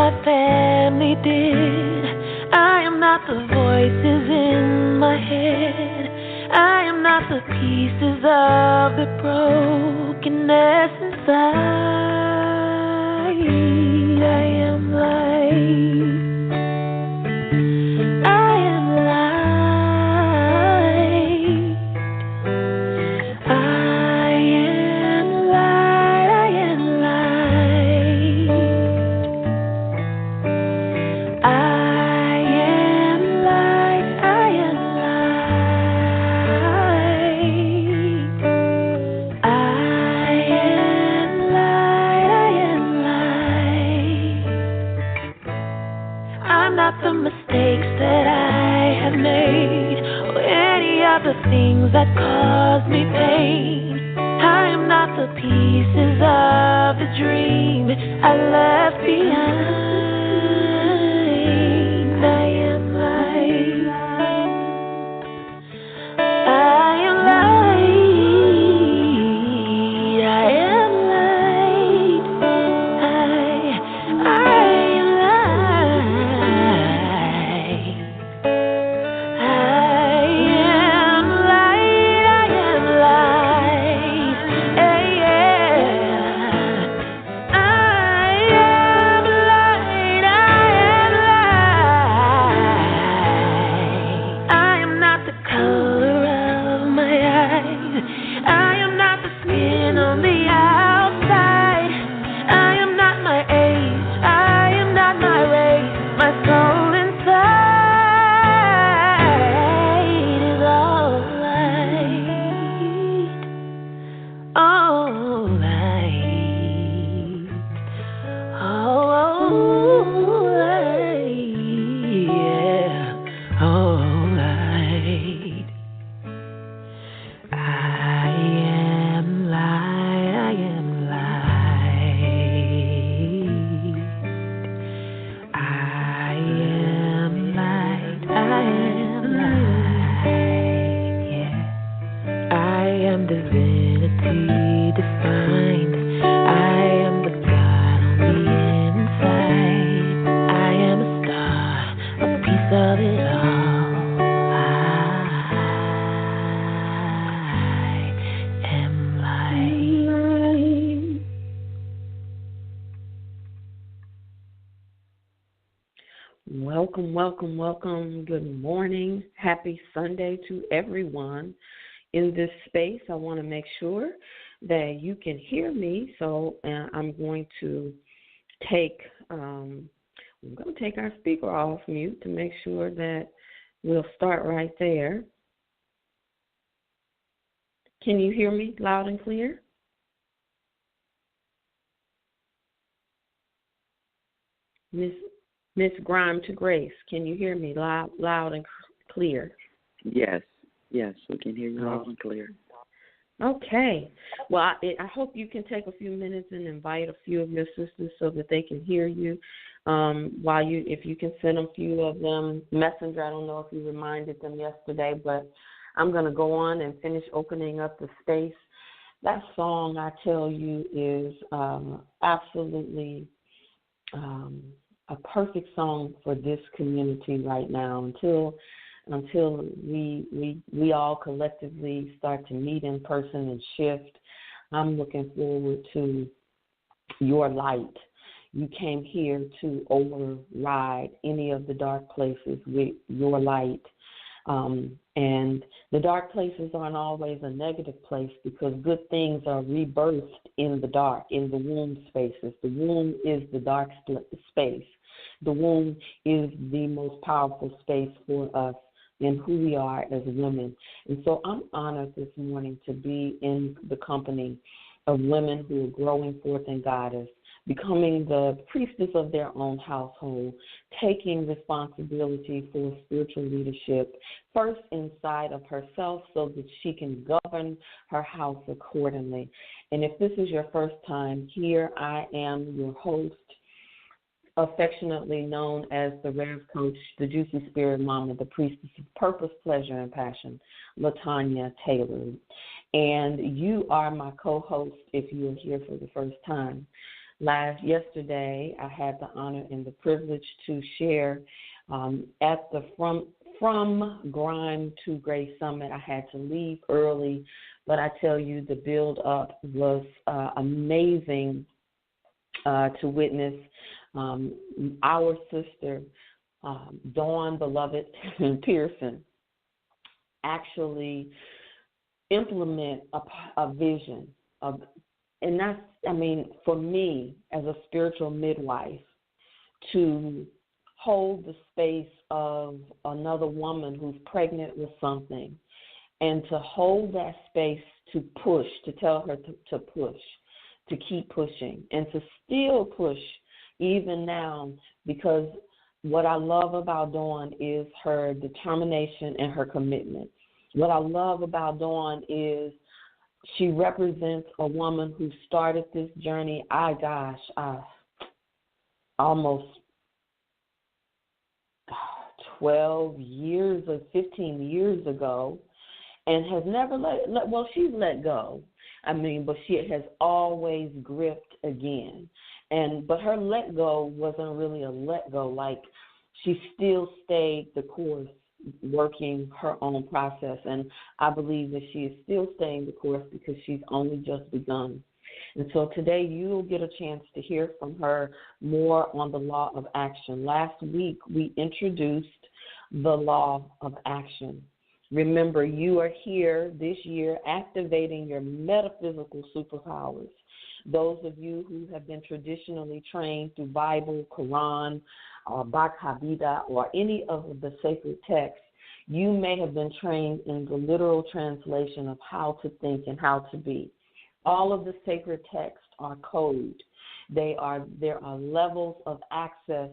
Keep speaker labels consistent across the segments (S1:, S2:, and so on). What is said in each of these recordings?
S1: my family did. I am not the voices in my head. I am not the pieces of the brokenness inside. I am light. I am light. I am light. I am light. I am light. I am light. I am light. I am light. I'm not the mistakes that I have made or any of the things that cause me pain. I am not the pieces of the dream I left behind. I am light. I am light. I am light. I am light. I am light. I am light. Hey, yeah. I am light. I am light. I am not the color of my eyes. I am not the skin on the outside. I am not my age. I am not my race. My soul inside is all light. All light. All light. Yeah. All light. I am light. I am light. I am light. I am light. Yeah. I am divinity defined. I am the God on the inside. I am a star, a piece of it all. I am light.
S2: Welcome, welcome, welcome. Good morning. Happy Sunday to everyone in this space. I want to make sure that you can hear me, so I'm going to take our speaker off mute to make sure that we'll start right there. Can you hear me loud and clear? Miss Grime to Grace, can you hear me loud and clear?
S3: Yes, we can hear you loud and clear.
S2: Okay. Well, I hope you can take a few minutes and invite a few of your sisters so that they can hear you. If you can send a few of them messenger. I don't know if you reminded them yesterday, but I'm going to go on and finish opening up the space. That song, I tell you, is absolutely a perfect song for this community right now. Until we all collectively start to meet in person and shift, I'm looking forward to your light. You came here to override any of the dark places with your light. And the dark places aren't always a negative place, because good things are rebirthed in the dark, in the womb spaces. The womb is the dark space. The womb is the most powerful space for us and who we are as women. And so I'm honored this morning to be in the company of women who are growing forth in Goddess, becoming the priestess of their own household, taking responsibility for spiritual leadership, first inside of herself so that she can govern her house accordingly. And if this is your first time here, I am your host, affectionately known as the Rev Coach, the Juicy Spirit Mama, the Priestess of Purpose, Pleasure, and Passion, LaTanya Taylor. And you are my co-host if you are here for the first time. Yesterday, I had the honor and the privilege to share at the From Grind to Grace Summit. I had to leave early, but I tell you, the build up was amazing to witness our sister, Dawn Beloved Pearson, actually implement a vision of, and that's, I mean, for me as a spiritual midwife, to hold the space of another woman who's pregnant with something, and to hold that space to push, to tell her to push, to keep pushing, and to still push even now, because what I love about Dawn is her determination and her commitment. What I love about Dawn is she represents a woman who started this journey, almost 12 years or 15 years ago, and has never she's let go. I mean, but she has always gripped again. But her let go wasn't really a let go. Like, she still stayed the course, working her own process. And I believe that she is still staying the course because she's only just begun. And so today you'll get a chance to hear from her more on the law of action. Last week we introduced the law of action. Remember, you are here this year activating your metaphysical superpowers. Those of you who have been traditionally trained through Bible, Quran, Bhagavad Gita, or any of the sacred texts, you may have been trained in the literal translation of how to think and how to be. All of the sacred texts are code. There are levels of access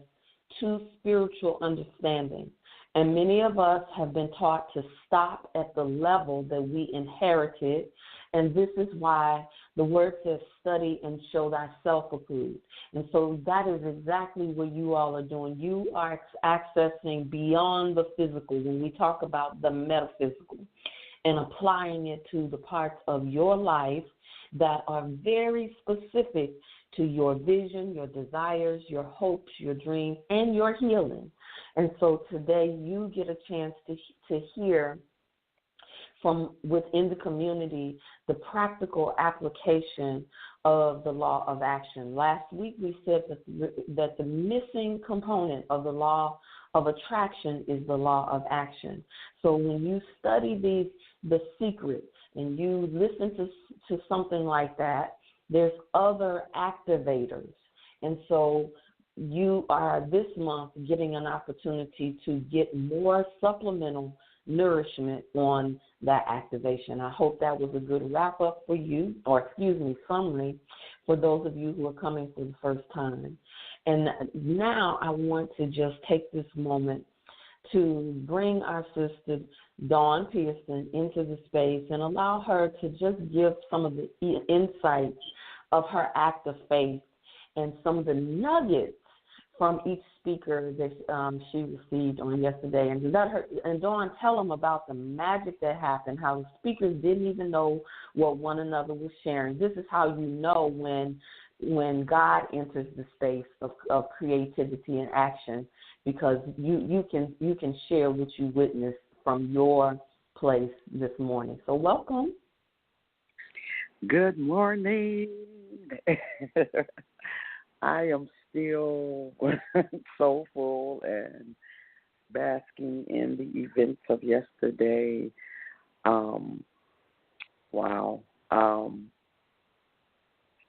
S2: to spiritual understanding. And many of us have been taught to stop at the level that we inherited. And this is why the word says, study and show thyself approved. And so that is exactly what you all are doing. You are accessing beyond the physical when we talk about the metaphysical, and applying it to the parts of your life that are very specific to your vision, your desires, your hopes, your dreams, and your healing. And so today you get a chance to hear from within the community the practical application of the law of action. Last week we said that the missing component of the law of attraction is the law of action. So when you study the secrets and you listen to something like that, there's other activators. And so you are this month getting an opportunity to get more supplemental nourishment on that activation. I hope that was a good wrap up for you, summary for those of you who are coming for the first time. And now I want to just take this moment to bring our sister Dawn Pearson into the space and allow her to just give some of the insights of her act of faith and some of the nuggets from each speaker that she received on yesterday. And let her, and Dawn, tell them about the magic that happened, how the speakers didn't even know what one another was sharing. This is how you know when God enters the space of creativity and action, because you can share what you witnessed from your place this morning. So welcome.
S3: Good morning. I am still so full and basking in the events of yesterday. Wow.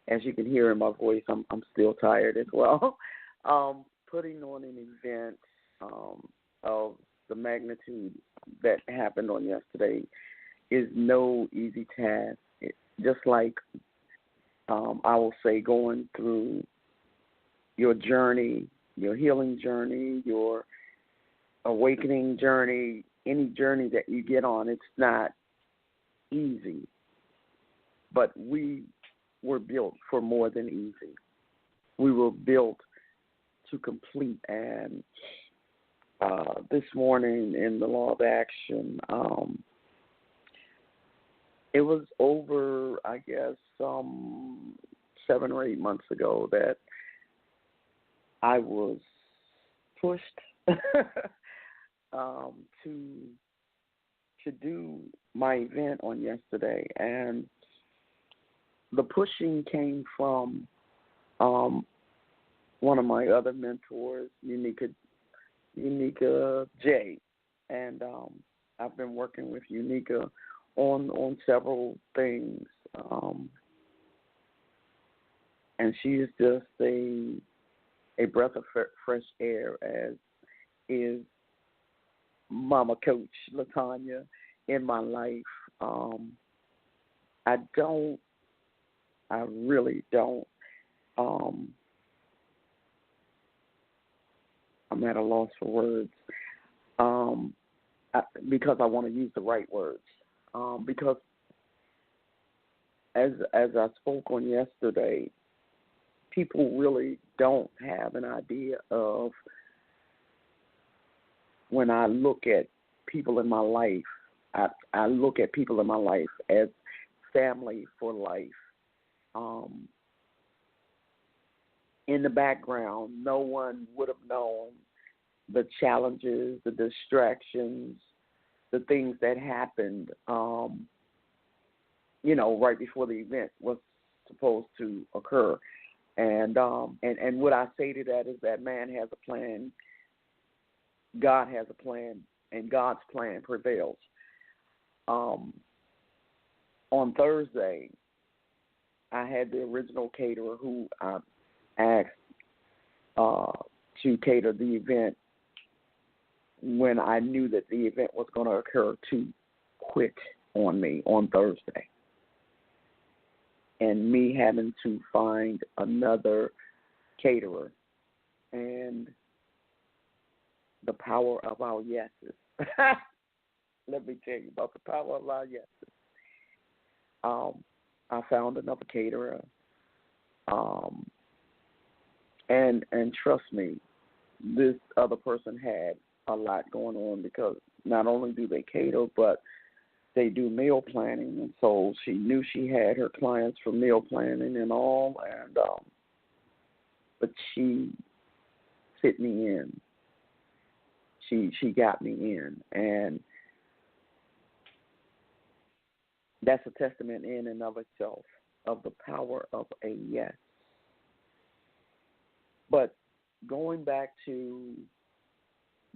S3: As you can hear in my voice, I'm still tired as well. Putting on an event of the magnitude that happened on yesterday is no easy task. Just like I will say, going through your journey, your healing journey, your awakening journey, any journey that you get on, it's not easy. But we were built for more than easy. We were built to complete. And this morning in the law of action, it was over, I guess, 7 or 8 months ago that I was pushed to do my event on yesterday, and the pushing came from one of my other mentors, Unica J, and I've been working with Unica on several things, and she is just a breath of fresh air, as is Mama Coach LaTanya in my life. I really don't. I'm at a loss for words because I want to use the right words. Because as I spoke on yesterday, people really don't have an idea of, when I look at people in my life, I look at people in my life as family for life. In the background, no one would have known the challenges, the distractions, the things that happened, right before the event was supposed to occur. And what I say to that is that man has a plan, God has a plan, and God's plan prevails. On Thursday, I had the original caterer who I asked to cater the event when I knew that the event was going to occur, to quit on me on Thursday. And me having to find another caterer, and the power of our yeses. Let me tell you about the power of our yeses. I found another caterer, and trust me, this other person had a lot going on, because not only do they cater, but they do meal planning, and so she knew she had her clients for meal planning and all, and but she fit me in. She got me in, and that's a testament in and of itself of the power of a yes. But going back to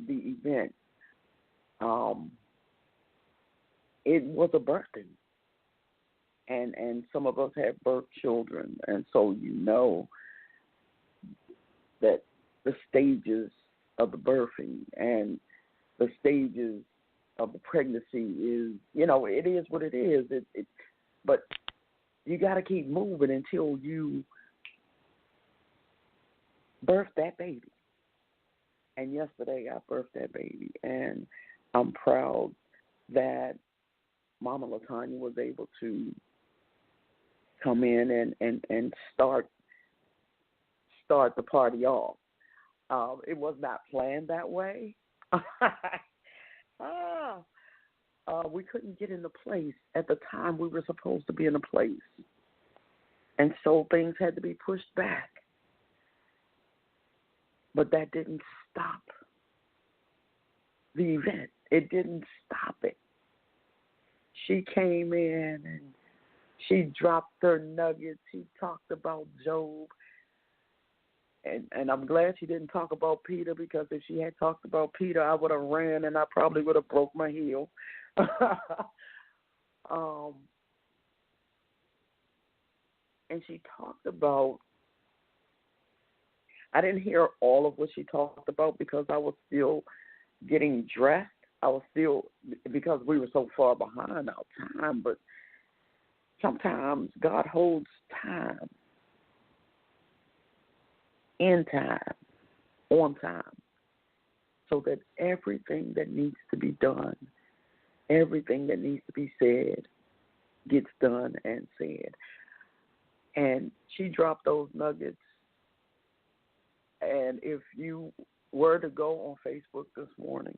S3: the event, it was a birthing, and some of us have birth children, and so that the stages of the birthing and the stages of the pregnancy is, it is what it is. But you got to keep moving until you birth that baby. And yesterday I birthed that baby, and I'm proud that Mama LaTanya was able to come in and start the party off. It was not planned that way. We couldn't get in the place at the time we were supposed to be in a place. And so things had to be pushed back. But that didn't stop the event. It didn't stop it. She came in and she dropped her nuggets. She talked about Job. And I'm glad she didn't talk about Peter, because if she had talked about Peter, I would have ran and I probably would have broke my heel. And she talked about, I didn't hear all of what she talked about because I was still getting dressed. I was still, because we were so far behind our time, but sometimes God holds time, in time, on time, so that everything that needs to be done, everything that needs to be said, gets done and said. And she dropped those nuggets. And if you were to go on Facebook this morning,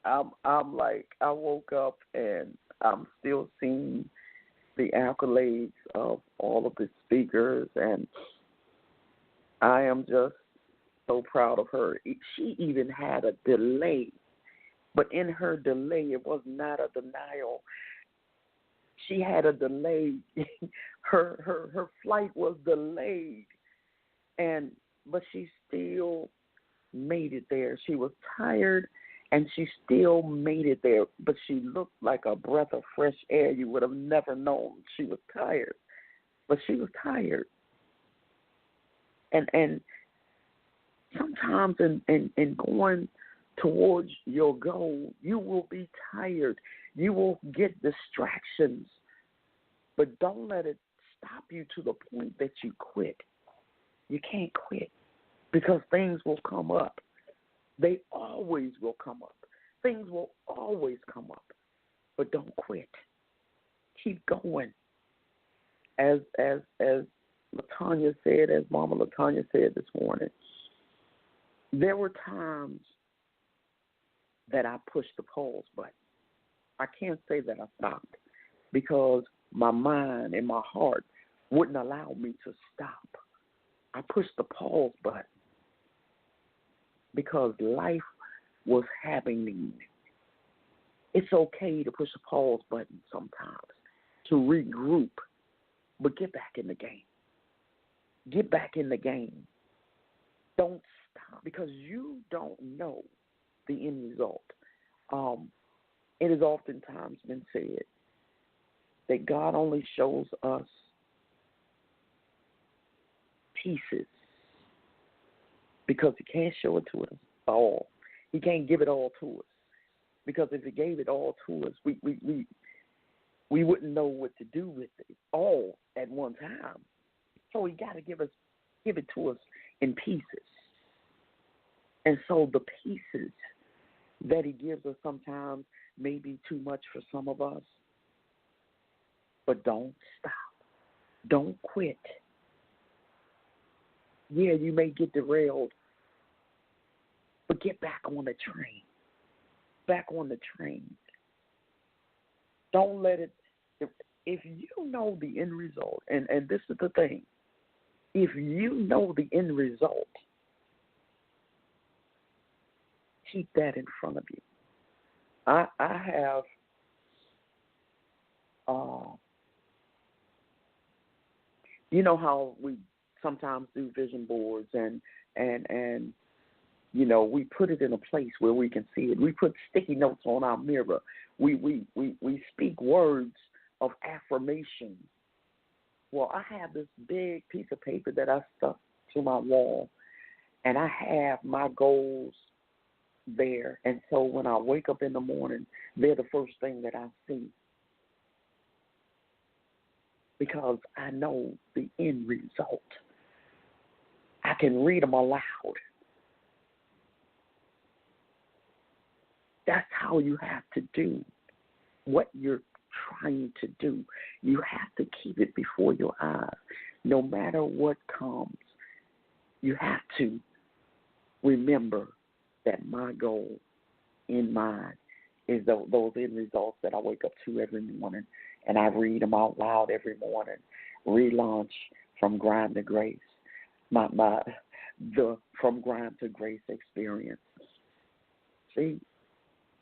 S3: I'm like, I woke up and I'm still seeing the accolades of all of the speakers, and I am just so proud of her. She even had a delay, but in her delay, it was not a denial. She had a delay. her flight was delayed, but she still made it there. She was tired, and she still made it there. But she looked like a breath of fresh air. You would have never known she was tired, but she was tired. And sometimes in going towards your goal, you will be tired. You will get distractions, but don't let it stop you to the point that you quit. You can't quit because things will come up. They always will come up. Things will always come up, but don't quit. Keep going. As LaTanya said, as Mama LaTanya said this morning, there were times that I pushed the pause button. I can't say that I stopped because my mind and my heart wouldn't allow me to stop. I pushed the pause button because life was happening. It's okay to push a pause button sometimes to regroup, but get back in the game. Get back in the game. Don't stop because you don't know the end result. It has oftentimes been said that God only shows us pieces because He can't show it to us all. He can't give it all to us because if He gave it all to us, we wouldn't know what to do with it all at one time. So He got to give it to us in pieces. And so the pieces that He gives us sometimes may be too much for some of us, but don't stop. Don't quit. Yeah, you may get derailed, but get back on the train. Back on the train. Don't let it, if you know the end result, and this is the thing, if you know the end result, keep that in front of you. I have you know how we sometimes do vision boards and you know, we put it in a place where we can see it. We put sticky notes on our mirror. We speak words of affirmation. Well, I have this big piece of paper that I stuck to my wall, and I have my goals there. And so when I wake up in the morning, they're the first thing that I see because I know the end result. I can read them aloud. That's how you have to do what you're trying to do. You have to keep it before your eyes. No matter what comes, you have to remember that my goal in mind is those end results that I wake up to every morning, and I read them out loud every morning. Relaunch from Grime to Grace, the From Grime to Grace experience. See,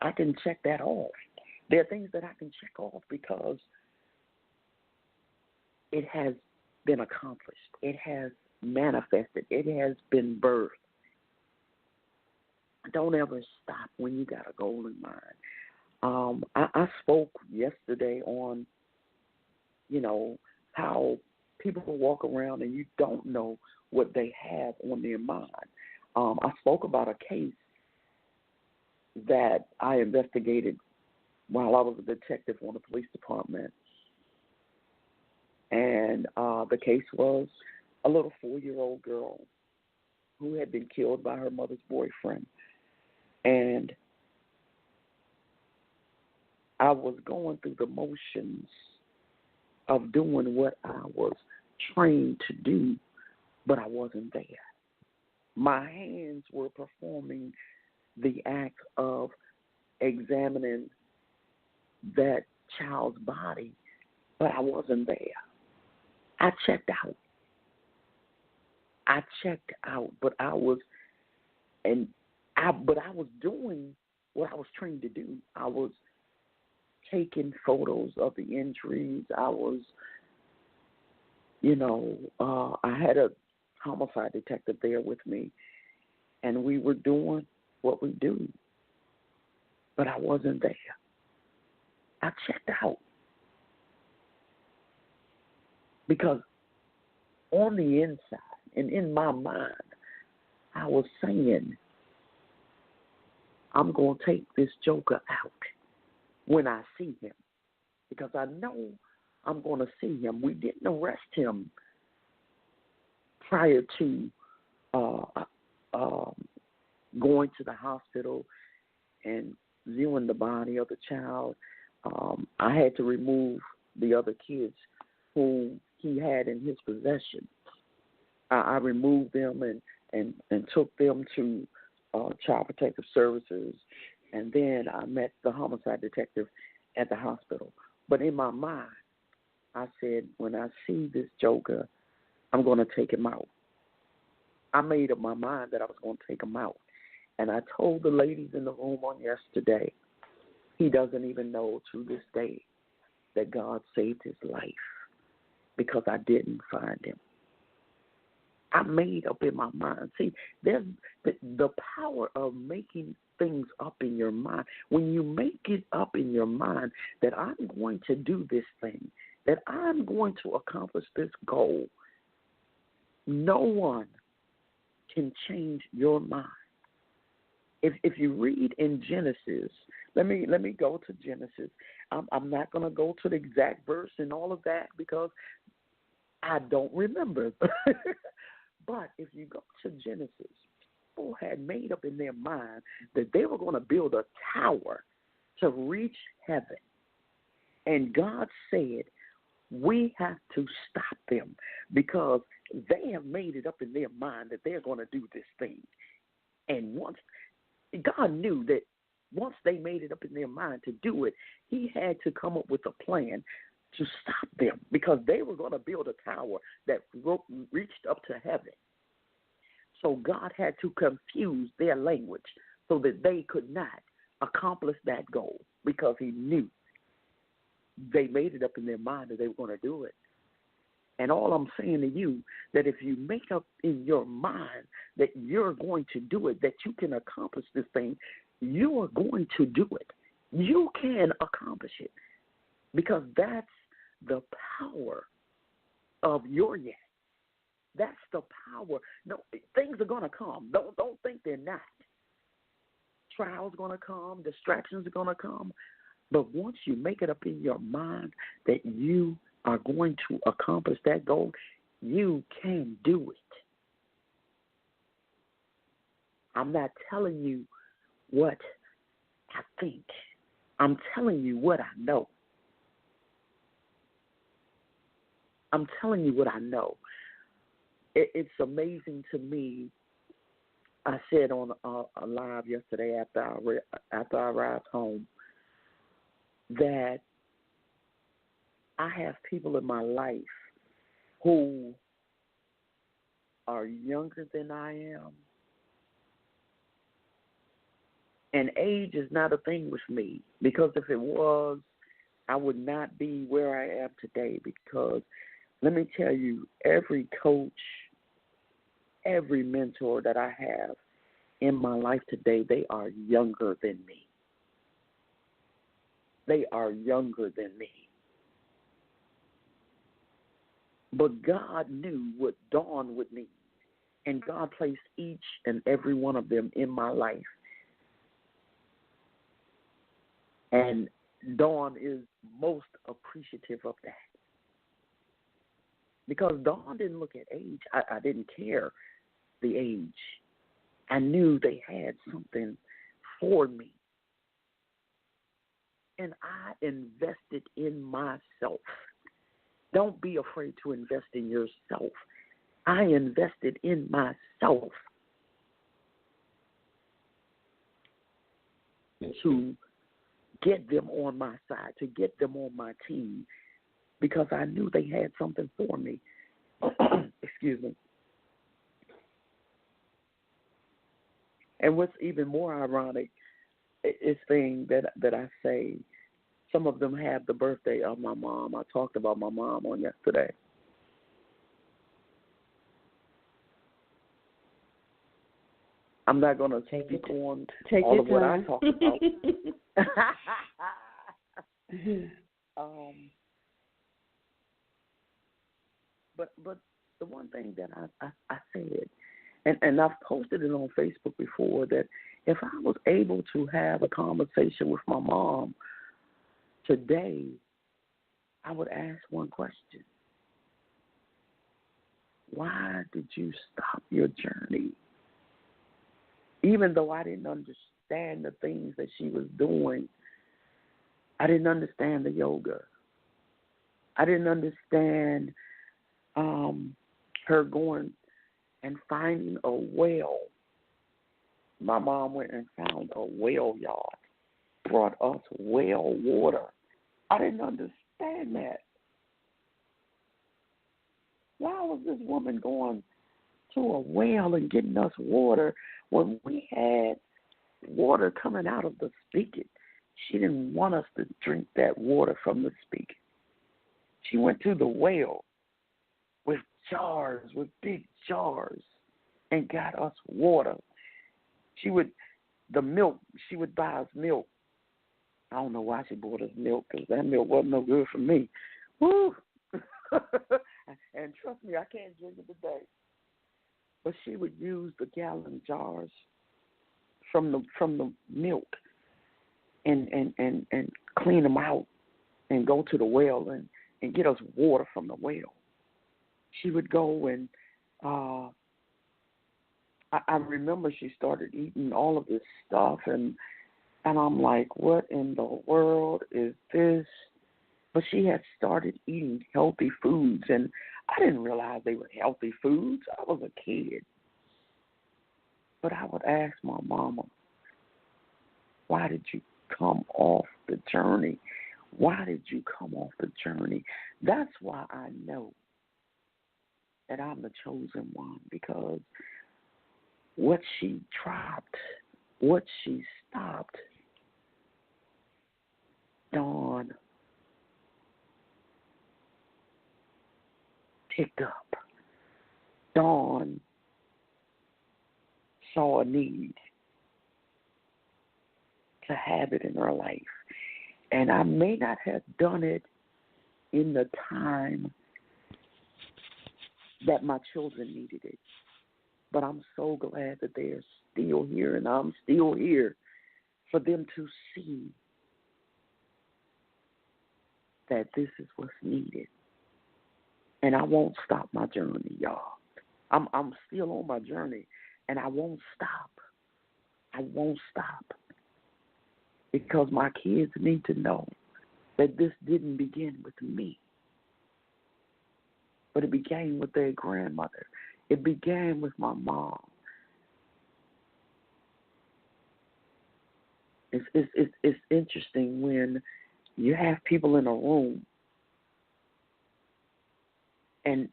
S3: I can check that off. There are things that I can check off because it has been accomplished. It has manifested. It has been birthed. Don't ever stop when you got a goal in mind. I spoke yesterday on, you know, how people walk around and you don't know what they have on their mind. I spoke about a case that I investigated while I was a detective on the police department. And the case was a little 4-year-old girl who had been killed by her mother's boyfriend. And I was going through the motions of doing what I was trained to do, but I wasn't there. My hands were performing the act of examining that child's body, but I wasn't there. I checked out. But I was doing what I was trained to do. I was taking photos of the injuries. I was, I had a homicide detective there with me, and we were doing what we do. But I wasn't there. I checked out. Because on the inside and in my mind, I was saying, I'm going to take this joker out when I see him. Because I know I'm going to see him. We didn't arrest him prior to going to the hospital and viewing the body of the child. I had to remove the other kids who he had in his possession. I removed them and took them to Child Protective Services, and then I met the homicide detective at the hospital. But in my mind, I said, when I see this joker, I'm going to take him out. I made up my mind that I was going to take him out. And I told the ladies in the room on yesterday, he doesn't even know to this day that God saved his life because I didn't find him. I made up in my mind. See, there's the power of making things up in your mind. When you make it up in your mind that I'm going to do this thing, that I'm going to accomplish this goal, no one can change your mind. If you read in Genesis, let me go to Genesis. I'm not going to go to the exact verse and all of that because I don't remember. But if you go to Genesis, people had made up in their mind that they were going to build a tower to reach heaven. And God said, we have to stop them because they have made it up in their mind that they're going to do this thing. And God knew that once they made it up in their mind to do it, he had to come up with a plan to stop them because they were going to build a tower that reached up to heaven. So God had to confuse their language so that they could not accomplish that goal because he knew they made it up in their mind that they were going to do it. And all I'm saying to you, that if you make up in your mind that you're going to do it, that you can accomplish this thing, you are going to do it. You can accomplish it because that's the power of your yes. That's the power. No, things are going to come. Don't think they're not. Trials are going to come. Distractions are going to come. But once you make it up in your mind that you are going to accomplish that goal, you can do it. I'm not telling you what I think. I'm telling you what I know. I'm telling you what I know. It's amazing to me. I said on a live yesterday after I arrived home that I have people in my life who are younger than I am. And age is not a thing with me because if it was, I would not be where I am today because let me tell you, every coach, every mentor that I have in my life today, they are younger than me. They are younger than me. But God knew what Dawn would need, and God placed each and every one of them in my life. And Dawn is most appreciative of that. Because Dawn didn't look at age. I didn't care the age. I knew they had something for me. And I invested in myself. Don't be afraid to invest in yourself. I invested in myself to get them on my side, to get them on my team, because I knew they had something for me. Excuse me. And what's even more ironic is thing that I say, some of them have the birthday of my mom. I talked about my mom on yesterday. I'm not going to speak on all of what I talked about. But the one thing that I said, and I've posted it on Facebook before, that if I was able to have a conversation with my mom today, I would ask one question. Why did you stop your journey? Even though I didn't understand the things that she was doing, I didn't understand the yoga. I didn't understand her going and finding a well. My mom went and found a well yard, brought us well water. I didn't understand that. Why was this woman going to a well and getting us water when we had water coming out of the spigot? She didn't want us to drink that water from the spigot. She went to the well with jars, with big jars, and got us water. She would buy us milk. I don't know why she bought us milk, because that milk wasn't no good for me. Woo! And trust me, I can't drink it today. But she would use the gallon jars from the milk and clean them out and go to the well and get us water from the well. She would go and I remember she started eating all of this stuff, and I'm like, what in the world is this? But she had started eating healthy foods, and I didn't realize they were healthy foods. I was a kid. But I would ask my mama, why did you come off the journey? Why did you come off the journey? That's why I know that I'm the chosen one, because what she dropped, what she stopped, Dawn picked up. Dawn saw a need to have it in her life. And I may not have done it in the time that my children needed it, but I'm so glad that they're still here, and I'm still here for them to see that this is what's needed. And I won't stop my journey, y'all. I'm still on my journey, and I won't stop. I won't stop, because my kids need to know that this didn't begin with me, but it began with their grandmother. It began with my mom. It's interesting when you have people in a room and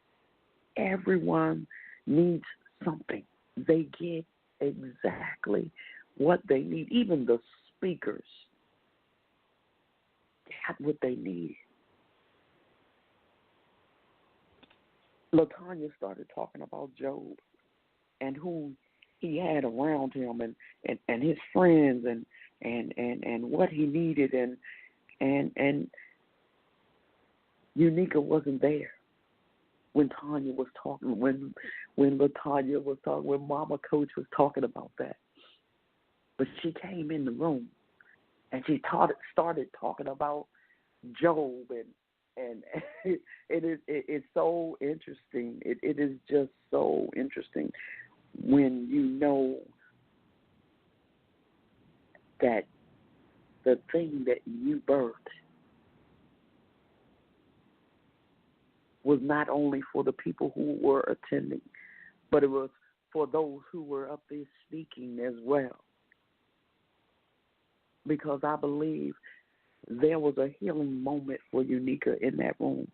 S3: everyone needs something. They get exactly what they need. Even the speakers got what they need. LaTanya started talking about Job and who he had around him and his friends and what he needed, and Unica wasn't there when Tanya was talking, when LaTanya was talking, when Mama Coach was talking about that. But she came in the room and she started talking about Job, and it's so interesting. It is just so interesting when you know that the thing that you birthed was not only for the people who were attending, but it was for those who were up there speaking as well. Because I believe there was a healing moment for Unica in that room.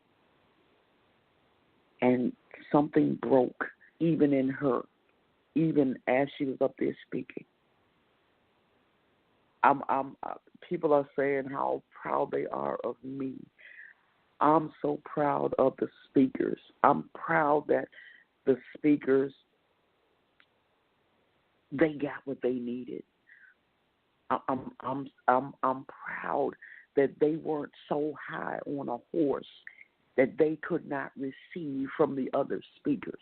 S3: and something broke even in her, even as she was up there speaking. People are saying how proud they are of me. I'm so proud of the speakers. I'm proud that the speakers, they got what they needed. I'm proud that they weren't so high on a horse that they could not receive from the other speakers.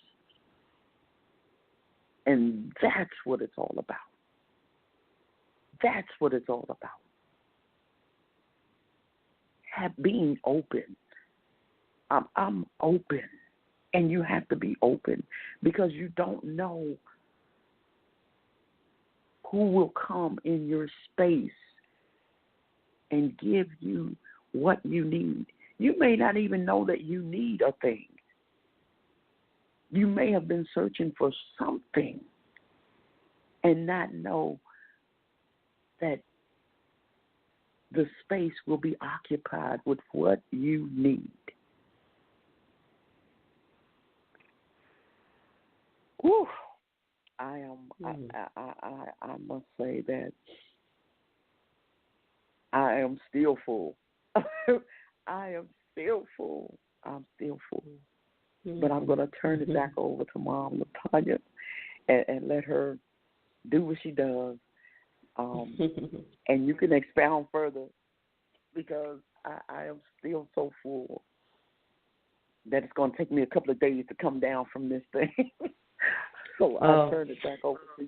S3: And that's what it's all about. That's what it's all about. Being open. I'm open, and you have to be open because you don't know who will come in your space and give you what you need. You may not even know that you need a thing. You may have been searching for something and not know that the space will be occupied with what you need. Whew. I must say that I am still full. I am still full. I'm still full. Mm-hmm. But I'm going to turn it back over to Mom LaTanya and let her do what she does. And you can expound further because I am still so full that it's going to take me a couple of days to come down from this thing. So I'll turn it back over to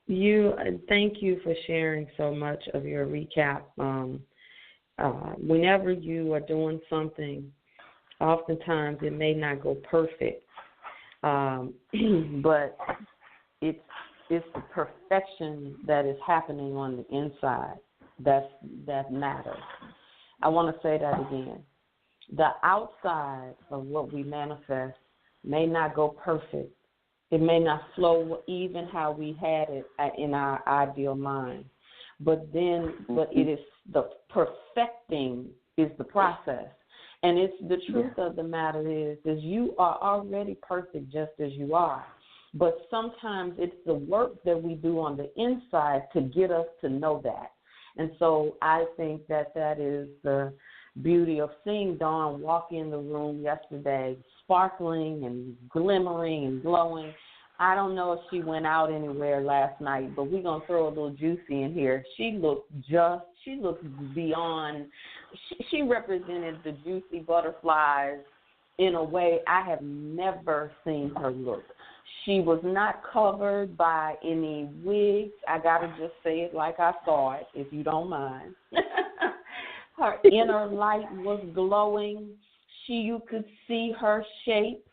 S3: you.
S2: Thank you for sharing so much of your recap. Whenever you are doing something, oftentimes it may not go perfect, but it's the perfection that is happening on the inside that matters. I want to say that again. The outside of what we manifest may not go perfect. It may not flow even how we had it in our ideal mind. But it is the perfecting is the process. And it's the truth of the matter is you are already perfect just as you are. But sometimes it's the work that we do on the inside to get us to know that. And so I think that is the beauty of seeing Dawn walk in the room yesterday, sparkling and glimmering and glowing. I don't know if she went out anywhere last night, but we're going to throw a little Juicy in here. She looked beyond, she represented the Juicy butterflies in a way I have never seen her look. She was not covered by any wigs. I got to just say it like I saw it, if you don't mind. Her inner light was glowing. You could see her shape.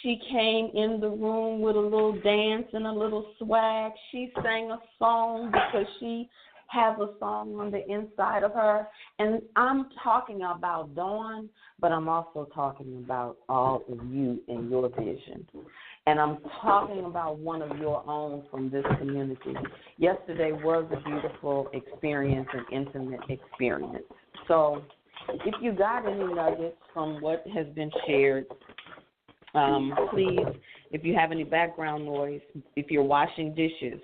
S2: She came in the room with a little dance and a little swag. She sang a song because she has a song on the inside of her. And I'm talking about Dawn, but I'm also talking about all of you and your vision. And I'm talking about one of your own from this community. Yesterday was a beautiful experience, an intimate experience. So if you got any nuggets from what has been shared, please, if you have any background noise, if you're washing dishes,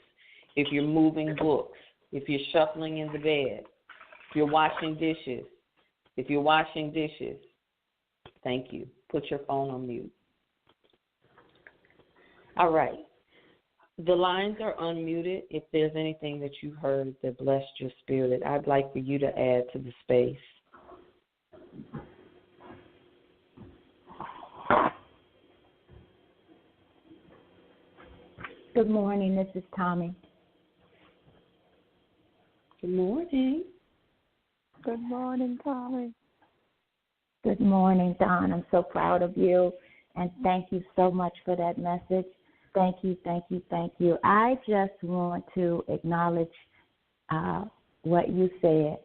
S2: if you're moving books, if you're shuffling in the bed, if you're washing dishes, thank you. Put your phone on mute. All right. The lines are unmuted. If there's anything that you heard that blessed your spirit, I'd like for you to add to the space.
S4: Good morning. This is Tommy.
S2: Good morning.
S3: Good morning, Tommy.
S4: Good morning, Dawn. I'm so proud of you, and thank you so much for that message. Thank you, thank you, thank you. I just want to acknowledge what you said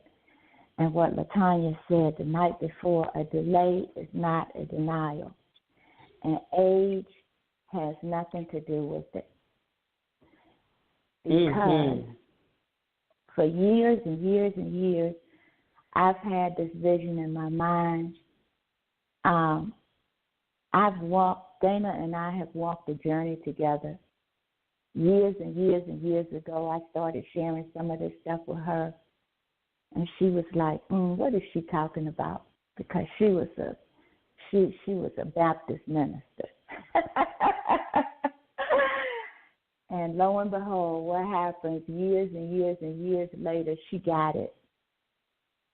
S4: and what LaTanya said the night before. A delay is not a denial, and age has nothing to do with it. Because for years and years and years, I've had this vision in my mind Dana and I have walked the journey together. Years and years and years ago, I started sharing some of this stuff with her, and she was like, "What is she talking about?" Because she was a Baptist minister. And lo and behold, what happens years and years and years later, she got it.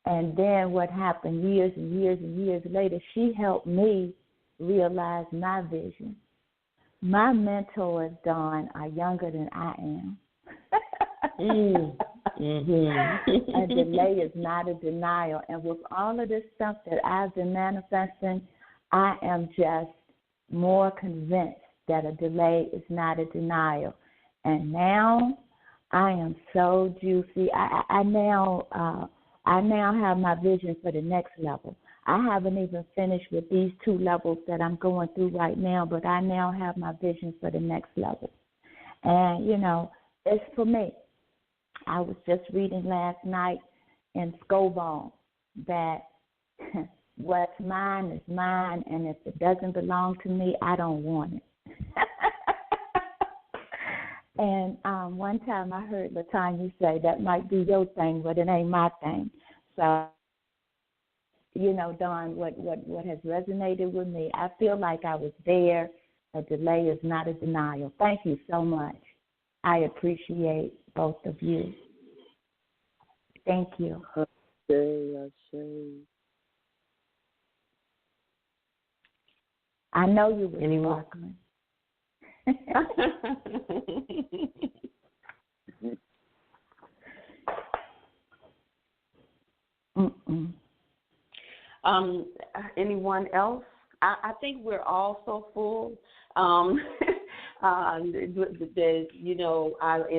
S4: And then what happened years and years and years later, she helped me realize my vision. My mentors, Dawn, are younger than I am. A delay is not a denial. And with all of this stuff that I've been manifesting, I am just more convinced that a delay is not a denial. And now I am so juicy. I now have my vision for the next level. I haven't even finished with these 2 levels that I'm going through right now, but I now have my vision for the next level. And, it's for me. I was just reading last night in Scobone that what's mine is mine, and if it doesn't belong to me, I don't want it. And one time I heard LaTanya say, that might be your thing, but it ain't my thing. So, Dawn, what has resonated with me, I feel like I was there. A delay is not a denial. Thank you so much. I appreciate both of you. Thank you. I know you were sparkling.
S2: Anyone else? I think we're all so full. In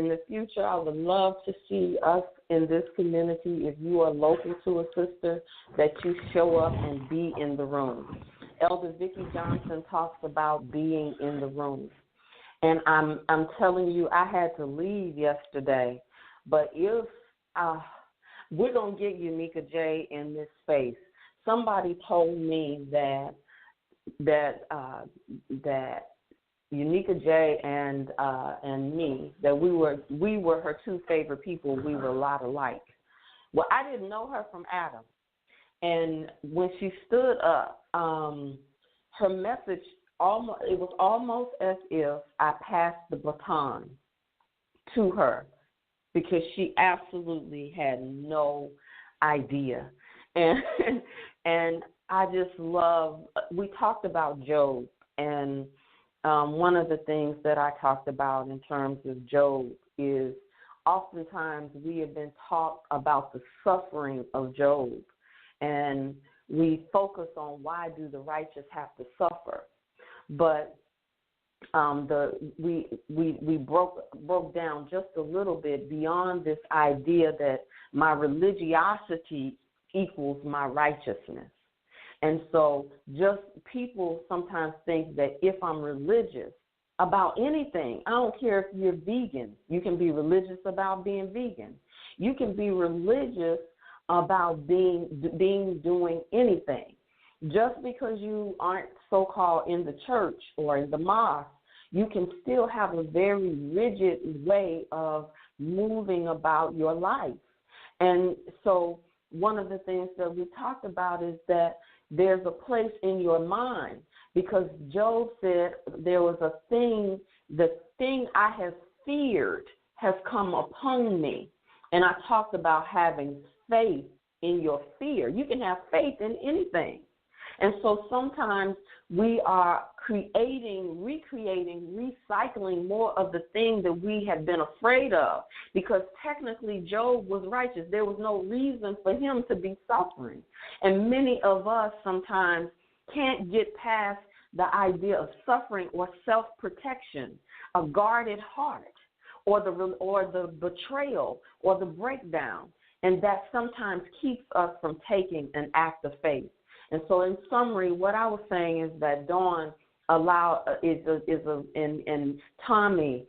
S2: the future, I would love to see us in this community. If you are local to a sister, that you show up and be in the room. Elder Vicki Johnson talks about being in the room. And I'm telling you, I had to leave yesterday. But if we're going to get Unica J in this space, somebody told me that Unica J and me, that we were her 2 favorite people. We were a lot alike. Well, I didn't know her from Adam. And when she stood up, her message, it was almost as if I passed the baton to her, because she absolutely had no idea. And I just love, we talked about Job, and one of the things that I talked about in terms of Job is oftentimes we have been taught about the suffering of Job, and we focus on why do the righteous have to suffer. But we broke down just a little bit beyond this idea that my religiosity equals my righteousness. And so just people sometimes think that if I'm religious about anything, I don't care if you're vegan, you can be religious about being vegan. You can be religious about doing anything. Just because you aren't so-called in the church or in the mosque, you can still have a very rigid way of moving about your life. And so one of the things that we talked about is that there's a place in your mind, because Job said there was a thing, the thing I have feared has come upon me. And I talked about having faith in your fear. You can have faith in anything. And so sometimes we are recreating, recycling more of the thing that we have been afraid of, because technically Job was righteous. There was no reason for him to be suffering. And many of us sometimes can't get past the idea of suffering or self-protection, a guarded heart, or the betrayal or the breakdown. And that sometimes keeps us from taking an act of faith. And so in summary, what I was saying is that Dawn and Tommy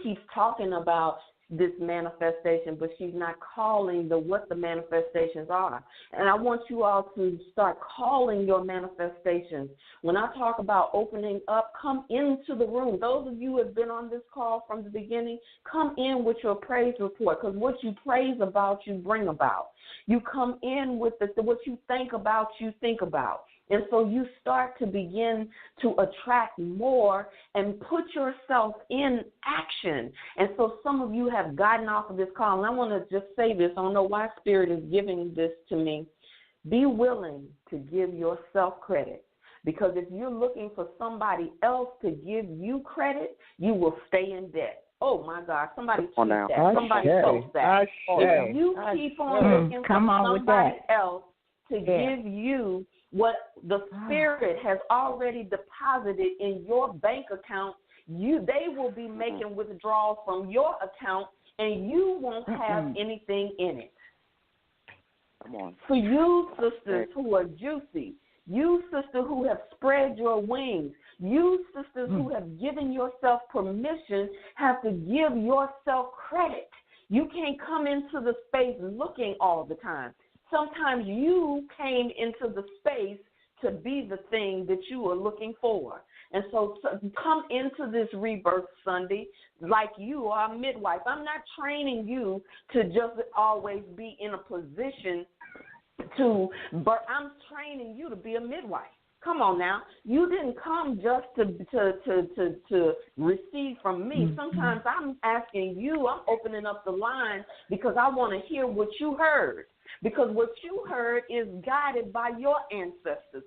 S2: keeps talking about this manifestation, but she's not calling what the manifestations are. And I want you all to start calling your manifestations. When I talk about opening up, come into the room. Those of you who have been on this call from the beginning, come in with your praise report, because what you praise about, you bring about. You come in with what you think about, you think about. And so you start to begin to attract more and put yourself in action. And so some of you have gotten off of this call, and I want to just say this. I don't know why Spirit is giving this to me. Be willing to give yourself credit, because if you're looking for somebody else to give you credit, you will stay in debt. Oh, my God. Somebody keep that. Somebody post that. If you keep on looking for somebody else to give you what the Spirit has already deposited in your bank account, they will be making withdrawals from your account, and you won't have anything in it.
S3: Come on.
S2: For you sisters who are juicy, you sisters who have spread your wings, you sisters who have given yourself permission, have to give yourself credit. You can't come into the space looking all the time. Sometimes you came into the space to be the thing that you are looking for. And so come into this Rebirth Sunday like you are a midwife. I'm not training you to just always be in a position but I'm training you to be a midwife. Come on now. You didn't come just to receive from me. Sometimes I'm asking you, I'm opening up the line because I want to hear what you heard. Because what you heard is guided by your ancestors.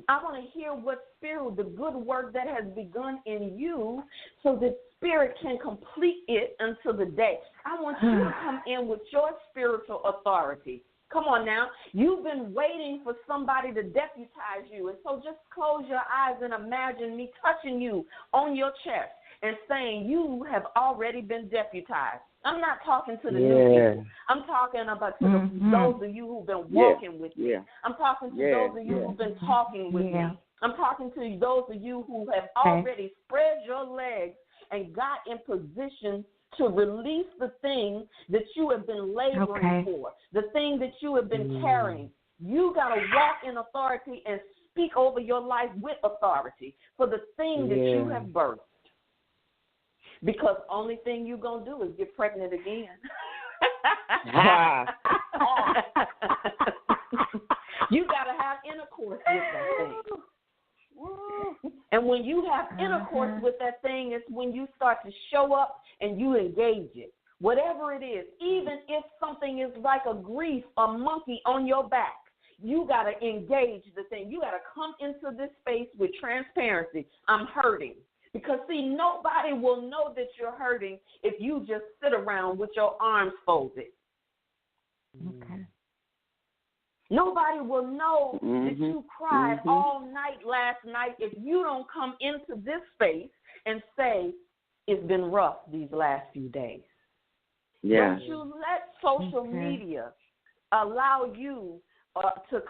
S2: I want to hear what Spirit, the good work that has begun in you, so that Spirit can complete it until the day. I want you to come in with your spiritual authority. Come on now. You've been waiting for somebody to deputize you. And so just close your eyes and imagine me touching you on your chest and saying you have already been deputized. I'm not talking to the new people. I'm talking about to those of you who've been walking with me. I'm talking to those of you who've been talking with me. I'm talking to those of you who have already spread your legs and got in position to release the thing that you have been laboring for, the thing that you have been carrying. You got to walk in authority and speak over your life with authority for the thing that you have birthed. Because only thing you're going to do is get pregnant again. You got to have intercourse with that thing. And when you have intercourse with that thing, it's when you start to show up and you engage it. Whatever it is, even if something is like a grief, a monkey on your back, you got to engage the thing. You got to come into this space with transparency. I'm hurting. Because, see, nobody will know that you're hurting if you just sit around with your arms folded.
S4: Okay.
S2: Nobody will know that you cried all night last night if you don't come into this space and say, it's been rough these last few days. Don't you let social media allow you to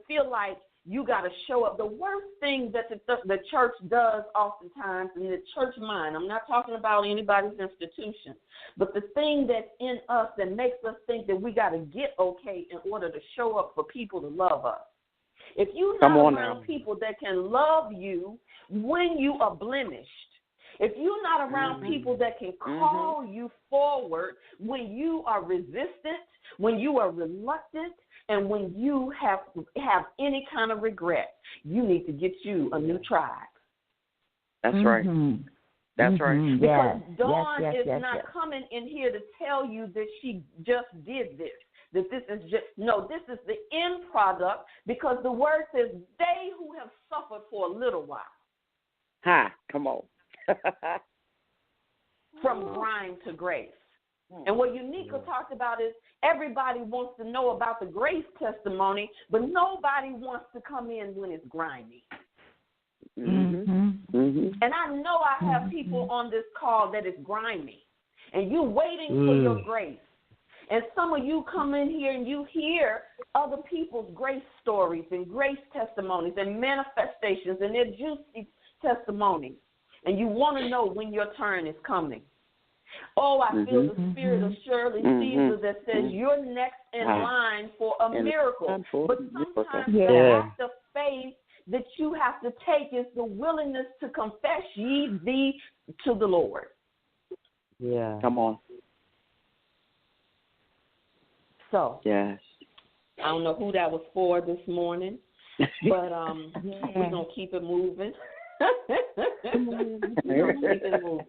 S2: feel like you got to show up. The worst thing that the church does oftentimes in the church mind, I'm not talking about anybody's institution, but the thing that's in us that makes us think that we got to get okay in order to show up for people to love us. If you're not around people that can love you when you are blemished, if you're not around people that can call you forward when you are resistant, when you are reluctant, and when you have any kind of regret, you need to get you a new tribe.
S3: That's right. That's right.
S2: Because Dawn is not coming in here to tell you that she just did this, that this is just, no, this is the end product, because the word says they who have suffered for a little while.
S3: Come on.
S2: From grind to grace. And what Unica talked about is everybody wants to know about the grace testimony, but nobody wants to come in when it's grimy. And I know I have people on this call that is grimy, and you're waiting for your grace. And some of you come in here and you hear other people's grace stories and grace testimonies and manifestations and their juicy testimonies, and you want to know when your turn is coming. Oh, I feel the
S3: Mhm.
S2: spirit of Shirley
S3: Mhm.
S2: Caesar that says
S3: Mhm.
S2: you're next in
S3: Ah.
S2: line for a
S3: And
S2: miracle.
S3: time for
S2: But
S3: a miracle.
S2: sometimes
S4: Yeah.
S2: the act of faith that you have to take is the willingness to confess ye thee to the Lord.
S5: Yeah.
S3: Come on.
S2: So
S3: Yes.
S2: I don't know who that was for this morning, but we're gonna keep it moving. We're gonna keep it moving.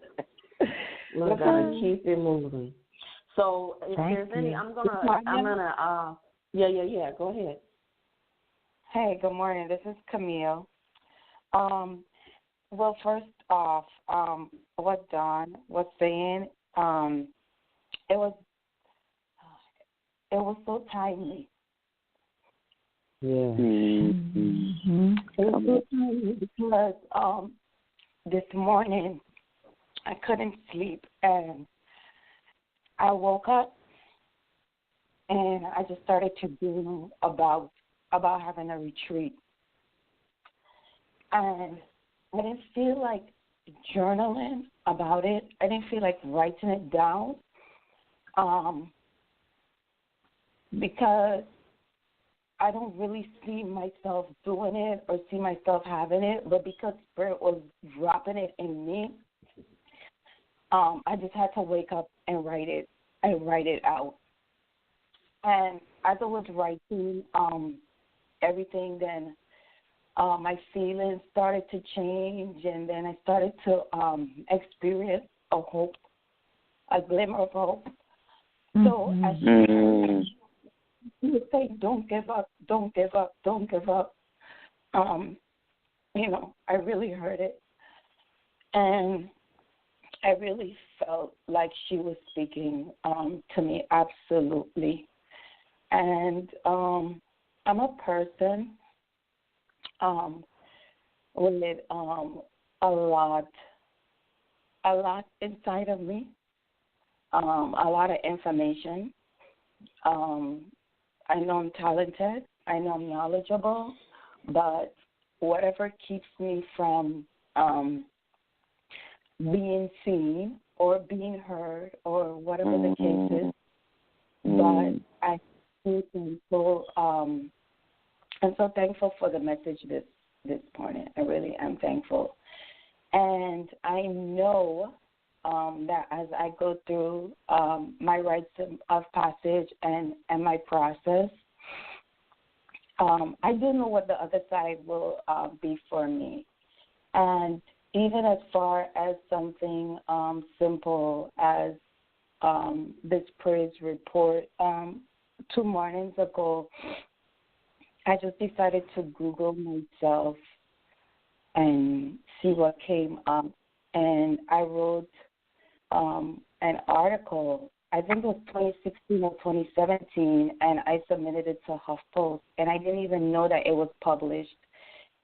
S2: We're gonna keep it moving. So if
S4: Thank
S2: there's any,
S4: you.
S2: I'm gonna yeah. Go ahead.
S6: Hey, good morning. This is Camille. Well, first off, what Don was saying, it was so timely.
S5: Yeah.
S3: Mhm.
S6: It was so timely because this morning I couldn't sleep and I woke up and I just started to dream about having a retreat. And I didn't feel like journaling about it. I didn't feel like writing it down because I don't really see myself doing it or see myself having it, but because Spirit was dropping it in me, I just had to wake up and write it out. And as I was writing everything, then my feelings started to change, and then I started to experience a hope, a glimmer of hope. So as she would say, don't give up, don't give up, don't give up. I really heard it. And I really felt like she was speaking to me, absolutely. And I'm a person with a lot inside of me, a lot of information. I know I'm talented. I know I'm knowledgeable, but whatever keeps me from being seen or being heard or whatever the case is, but I'm so thankful. I'm so thankful for the message this morning. I really am thankful. And I know that as I go through my rites of passage and my process, I do know what the other side will be for me. And even as far as something simple as this praise report, 2 mornings ago, I just decided to Google myself and see what came up. And I wrote an article, I think it was 2016 or 2017, and I submitted it to HuffPost. And I didn't even know that it was published.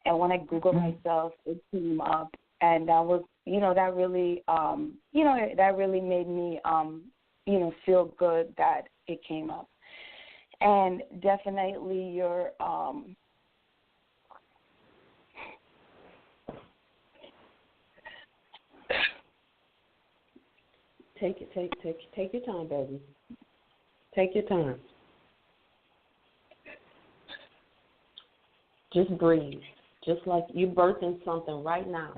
S6: And when I Googled myself, it came up. And that was, that really, that really made me, feel good that it came up. And definitely your
S2: Take your time, baby. Take your time. Just breathe. Just like you're birthing something right now.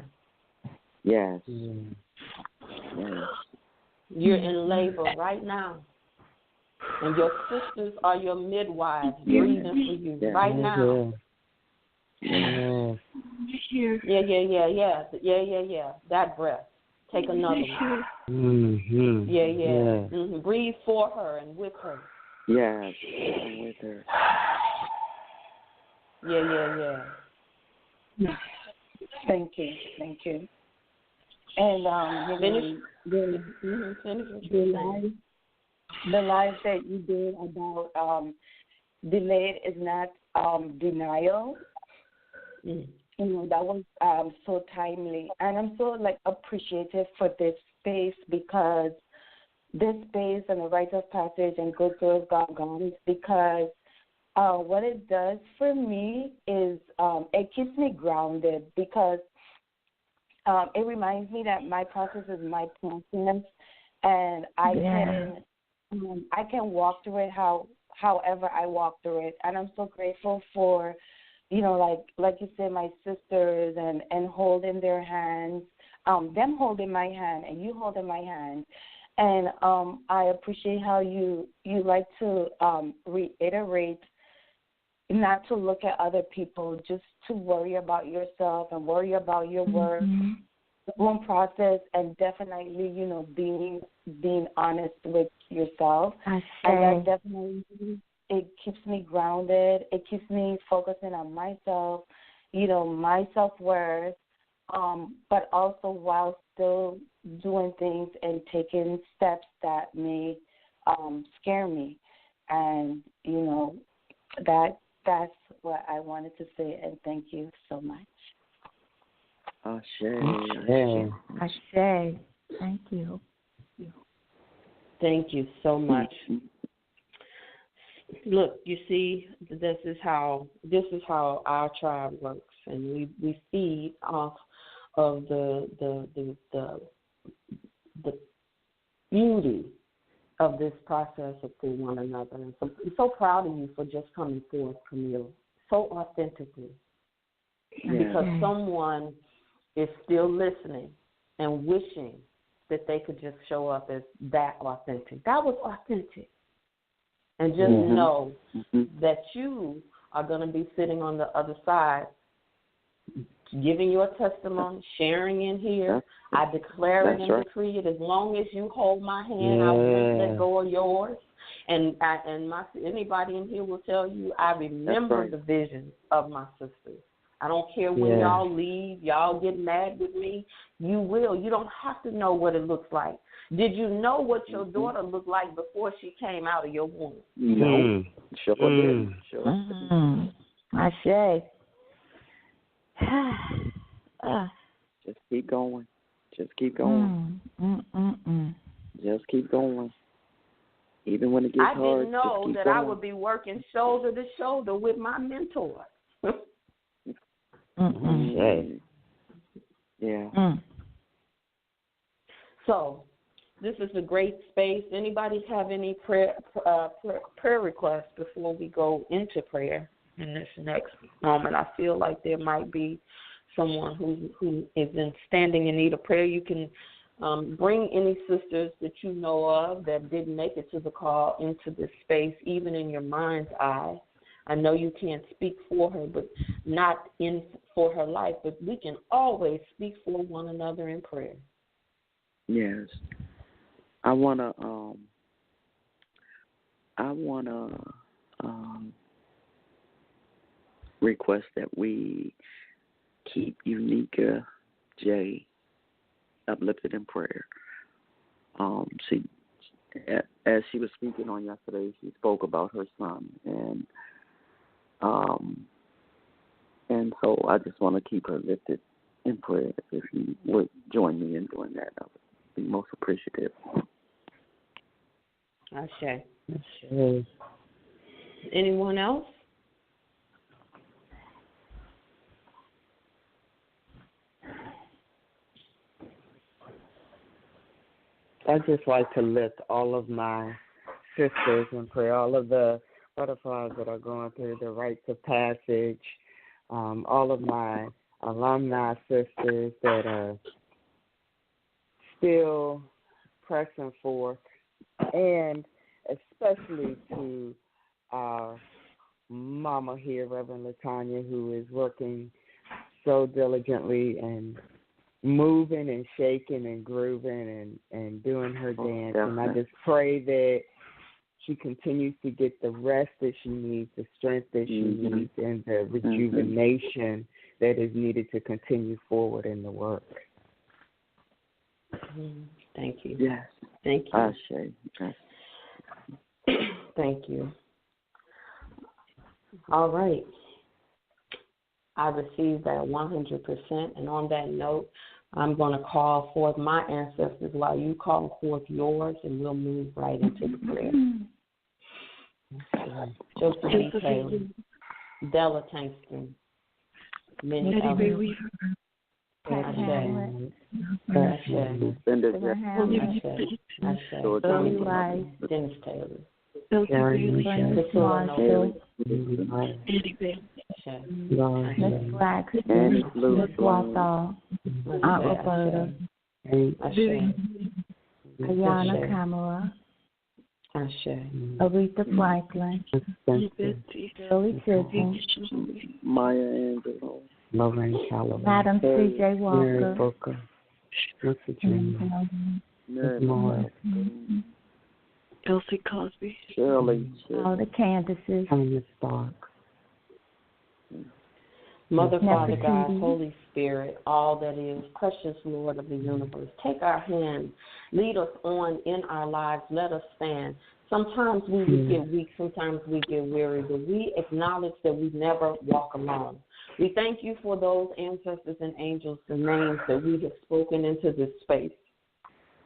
S3: Yes.
S2: You're in labor right now. And your sisters are your midwives breathing for you right now.
S5: Yeah.
S2: Yeah. That breath. Take another one.
S5: Mm-hmm.
S2: Yeah. Mm-hmm. Breathe for her and with her.
S3: Yes, I'm with her.
S2: Yeah.
S6: Thank you. And the live that you did about delayed is not denial. That was so timely, and I'm so appreciative for this space, because this space and the rite of passage and Good Girls Gone Gone, because what it does for me is it keeps me grounded, because it reminds me that my process is my process, and I can walk through it however I walk through it. And I'm so grateful for, like you said, my sisters and holding their hands, them holding my hand and you holding my hand. And I appreciate how you like to reiterate not to look at other people, just to worry about yourself and worry about your work, own process, and definitely, being honest with yourself. And that definitely, it keeps me grounded. It keeps me focusing on myself, my self-worth, but also while still doing things and taking steps that may scare me. And, that's what I wanted to say, and thank you so much.
S3: Ashe.
S4: Ashe. Thank you.
S2: Thank you so much. Look, you see, this is how our tribe works, and we feed off of the beauty of this process for one another. And so I'm so proud of you for just coming forth, Camille, so authentically. Because someone is still listening and wishing that they could just show up as that authentic. That was authentic. And just know that you are going to be sitting on the other side, giving your testimony, sharing in here. I declare it and decree it. As long as you hold my hand, I won't let go of yours. And anybody in here will tell you, I remember the visions of my sisters. I don't care when y'all leave, y'all get mad with me. You will. You don't have to know what it looks like. Did you know what your daughter looked like before she came out of your womb?
S3: No. Sure did. Sure.
S4: Ashe.
S3: Just keep going. Just keep going. Just keep going. Even when it gets hard,
S2: I didn't know
S3: just keep
S2: that
S3: going.
S2: I would be working shoulder to shoulder with my mentor.
S3: Yeah.
S2: So, this is a great space. Anybody have any prayer requests before we go into prayer in this next moment? I feel like there might be someone who is standing in need of prayer. You can bring any sisters that you know of that didn't make it to the call into this space, even in your mind's eye. I know you can't speak for her, but not for her life, but we can always speak for one another in prayer.
S3: Yes. I wanna request that we keep Unica J uplifted in prayer. She, as she was speaking on yesterday, she spoke about her son, and so I just want to keep her lifted in prayer. If you would join me in doing that, I would be most appreciative.
S2: Ashe. Ashe. Anyone else?
S5: I'd just like to lift all of my sisters in prayer, all of the butterflies that are going through the rites of passage, all of my alumni sisters that are still pressing forth, and especially to our mama here, Reverend Latanya, who is working so diligently and moving and shaking and grooving and doing her dance. And I just pray that she continues to get the rest that she needs, the strength that she needs, and the rejuvenation that is needed to continue forward in the work.
S2: Thank you.
S3: Yes.
S2: Thank you.
S3: Ashe.
S2: Thank you. All right. I received that 100%. And on that note, I'm going to call forth my ancestors while you call forth yours, and we'll move right into the prayer. Josephine Taylor, Della Tankston, Minnie Evans,
S4: Pat
S2: Ashe.
S4: Hamlet,
S2: Ashe.
S3: Linda
S4: Sarah
S3: Jackson,
S4: Hamlet,
S2: Ashe.
S3: George
S4: Billy
S3: Johnson,
S4: Rice,
S2: Dennis Taylor.
S4: Bernice
S2: Priscilla
S4: Marshall,
S2: Ashe.
S4: Miss Braxton,
S3: Annie Blue
S4: Miss Walthall, Aunt Roberta,
S2: Ashe.
S4: Ayana
S2: Ashe.
S4: Kamara,
S2: Ashe.
S4: Aretha Franklin, Shirley Chisholm,
S3: Maya Angelou,
S5: Lorraine Calloway,
S4: Madam C.J.
S5: Mary
S4: Walker,
S5: Booker, Mr. Jr.,
S3: Mary
S5: Morris,
S7: Elsie Cosby,
S3: Shirley,
S4: all the Candaces,
S5: Tanya Stark,
S2: Mother, Father, God,
S4: Nefertiti,
S2: Holy Spirit, all that is, precious Lord of the universe, take our hand, lead us on in our lives, let us stand. Sometimes we get weak, sometimes we get weary, but we acknowledge that we never walk alone. We thank you for those ancestors and angels, the names that we have spoken into this space.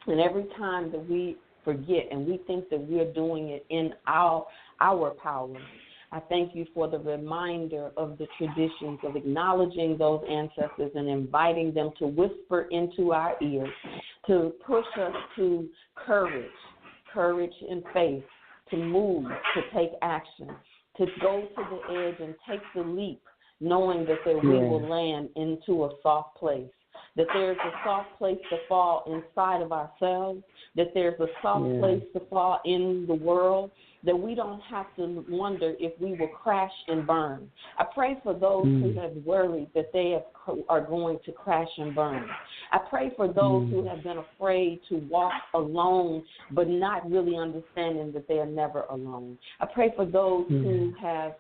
S2: And every time that we forget and we think that we're doing it in our power, I thank you for the reminder of the traditions of acknowledging those ancestors and inviting them to whisper into our ears, to push us to courage and faith, to move, to take action, to go to the edge and take the leap, knowing that we will land into a soft place, that there's a soft place to fall inside of ourselves, that there's a soft place to fall in the world, that we don't have to wonder if we will crash and burn. I pray for those who have worried that they are going to crash and burn. I pray for those who have been afraid to walk alone but not really understanding that they are never alone. I pray for those who have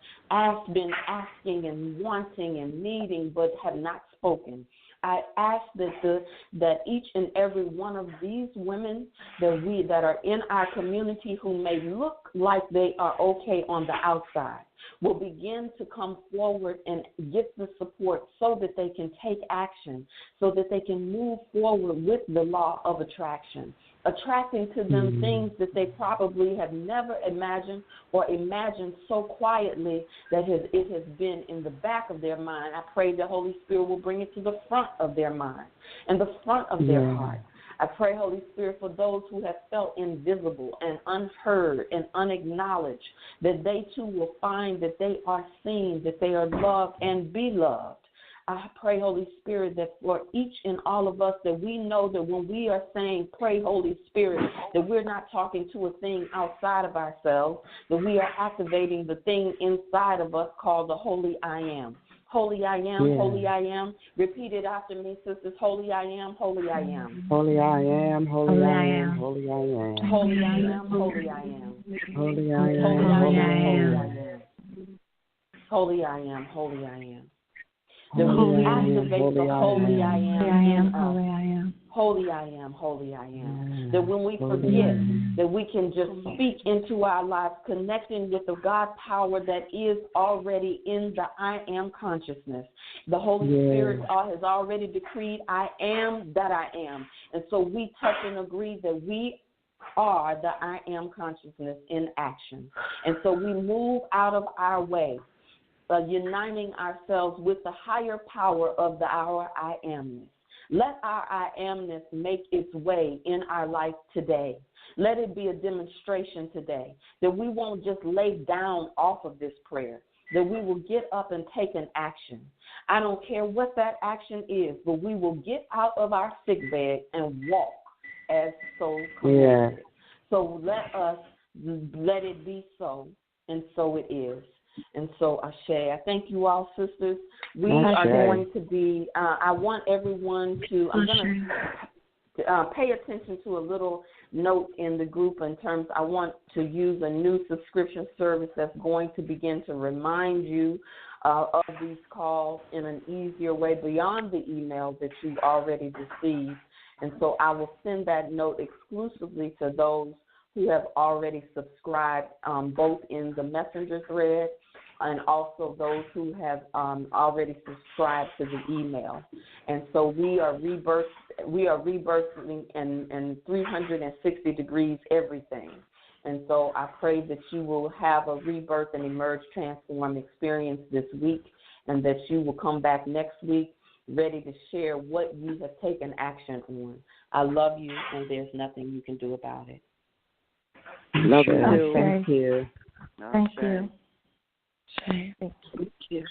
S2: been asking and wanting and needing but have not spoken. I ask that each and every one of these women that are in our community who may look like they are okay on the outside will begin to come forward and get the support so that they can take action, so that they can move forward with the law of attraction, attracting to them things that they probably have never imagined or imagined so quietly that it has been in the back of their mind. I pray the Holy Spirit will bring it to the front of their mind and the front of their heart. I pray, Holy Spirit, for those who have felt invisible and unheard and unacknowledged, that they too will find that they are seen, that they are loved and be loved. I pray, Holy Spirit, that for each and all of us, that we know that when we are saying, pray, Holy Spirit, that we're not talking to a thing outside of ourselves, that we are activating the thing inside of us called the Holy I Am. Holy I am, holy I am. Repeat it after me, sisters. Holy I am, holy I am.
S5: Holy I am, holy I am, holy I am.
S2: Holy I am, holy I am.
S5: Holy I am,
S2: holy I am, holy I am. That we activate the holy I am, holy I am. Holy I am, holy I am. That when we forget, that we can just speak into our lives, connecting with the God power that is already in the I am consciousness. The Holy Spirit has already decreed, I am that I am. And so we touch and agree that we are the I am consciousness in action. And so we move out of our way, uniting ourselves with the higher power of our I amness. Let our I amness make its way in our life today. Let it be a demonstration today that we won't just lay down off of this prayer, that we will get up and take an action. I don't care what that action is, but we will get out of our sick bed and walk as so commanded. So let it be so, and so it is. And so, Ashe, I thank you all, sisters. We are going to be, I want everyone to, I'm going to pay attention to a little note in the group in terms, I want to use a new subscription service that's going to begin to remind you of these calls in an easier way beyond the email that you've already received. And so I will send that note exclusively to those who have already subscribed, both in the messenger thread and also those who have already subscribed to the email. And so we are rebirthing in 360 degrees everything. And so I pray that you will have a rebirth and emerge, transform experience this week, and that you will come back next week ready to share what you have taken action on. I love you, and there's nothing you can do about it.
S5: Love you.
S4: Okay.
S5: Thank you.
S4: Thank you.
S2: Thank you.